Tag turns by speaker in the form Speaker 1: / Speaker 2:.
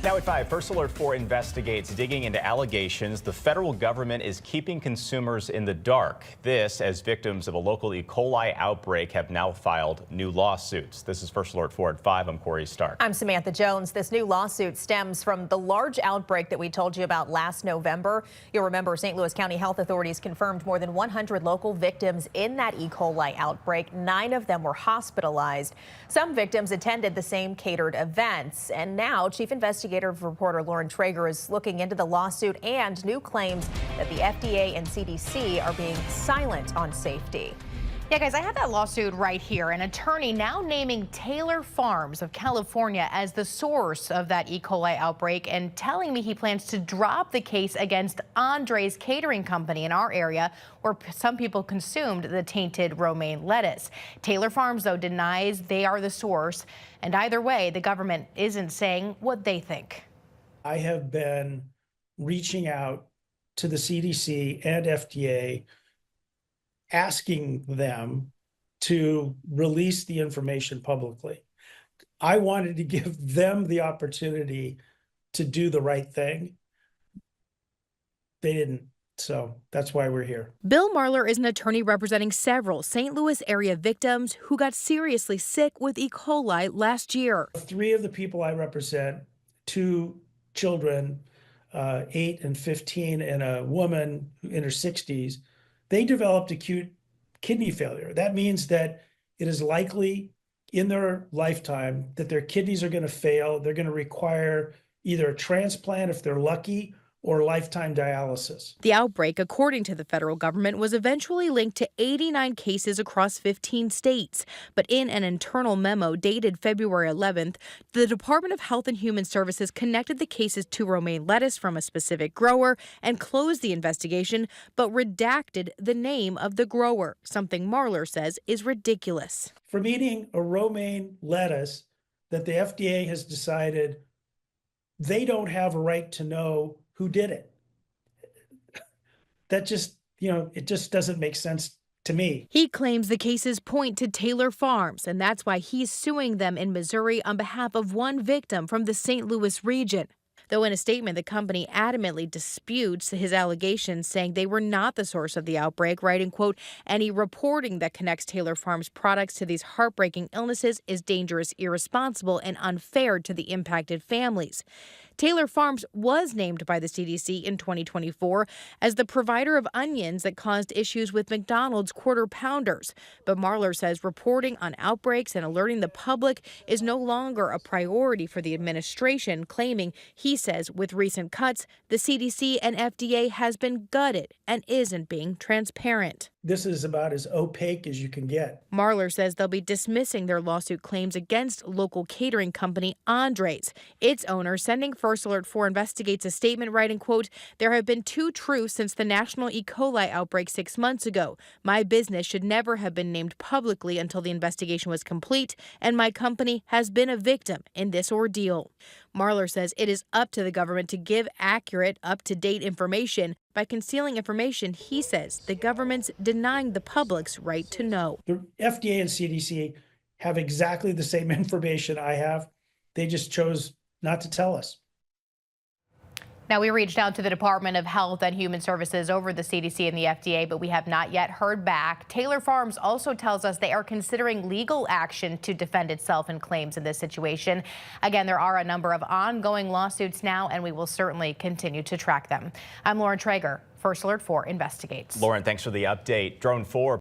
Speaker 1: Now at 5, First Alert 4 investigates digging into allegations the federal government is keeping consumers in the dark. This as victims of a local E. coli outbreak have now filed new lawsuits. This is First Alert 4 at 5. I'm Corey Stark.
Speaker 2: I'm Samantha Jones. This new lawsuit stems from the large outbreak that we told you about last November. You'll remember St. Louis County health authorities confirmed more than 100 local victims in that E. coli outbreak. 9 of them were hospitalized. Some victims attended the same catered events. And now Chief Investigative Reporter Lauren Traeger is looking into the lawsuit and new claims that the FDA and CDC are being silent on safety.
Speaker 3: Yeah, guys, I have that lawsuit right here. An attorney now naming Taylor Farms of California as the source of that E. coli outbreak and telling me he plans to drop the case against Andre's catering company in our area where some people consumed the tainted romaine lettuce. Taylor Farms, though, denies they are the source. And either way, the government isn't saying what they think.
Speaker 4: I have been reaching out to the CDC and FDA asking them to release the information publicly. I wanted to give them the opportunity to do the right thing. They didn't, so that's why we're here.
Speaker 3: Bill Marler is an attorney representing several St. Louis area victims who got seriously sick with E. coli last year. 3
Speaker 4: of the people I represent, 2 children, 8 and 15, and a woman in her 60s, they developed acute kidney failure. That means that it is likely in their lifetime that their kidneys are going to fail. They're going to require either a transplant if they're lucky or lifetime dialysis.
Speaker 3: The outbreak, according to the federal government, was eventually linked to 89 cases across 15 states. But in an internal memo dated February 11th, the Department of Health and Human Services connected the cases to romaine lettuce from a specific grower and closed the investigation, but redacted the name of the grower, something Marler says is ridiculous.
Speaker 4: From eating a romaine lettuce that the FDA has decided they don't have a right to know who did it. That just, it just doesn't make sense to me.
Speaker 3: He claims the cases point to Taylor Farms, and that's why he's suing them in Missouri on behalf of one victim from the St. Louis region. Though in a statement, the company adamantly disputes his allegations, saying they were not the source of the outbreak, writing, quote, "Any reporting that connects Taylor Farms products to these heartbreaking illnesses is dangerous, irresponsible, and unfair to the impacted families." Taylor Farms was named by the CDC in 2024 as the provider of onions that caused issues with McDonald's Quarter Pounders. But Marler says reporting on outbreaks and alerting the public is no longer a priority for the administration, claiming, he says, with recent cuts, the CDC and FDA has been gutted and isn't being transparent.
Speaker 4: This is about as opaque as you can get.
Speaker 3: Marler says they'll be dismissing their lawsuit claims against local catering company Andre's. Its owner sending First Alert 4 investigates a statement writing, quote, "There have been 2 truths since the national E. coli outbreak 6 months ago. My business should never have been named publicly until the investigation was complete, and my company has been a victim in this ordeal." Marler says it is up to the government to give accurate, up-to-date information. By concealing information, he says the government's denying the public's right to know.
Speaker 4: The FDA and CDC have exactly the same information I have. They just chose not to tell us.
Speaker 3: Now, we reached out to the Department of Health and Human Services over the CDC and the FDA, but we have not yet heard back. Taylor Farms also tells us they are considering legal action to defend itself in claims in this situation. Again, there are a number of ongoing lawsuits now, and we will certainly continue to track them. I'm Lauren Traeger. First Alert 4 investigates.
Speaker 1: Lauren, thanks for the update. Drone 4.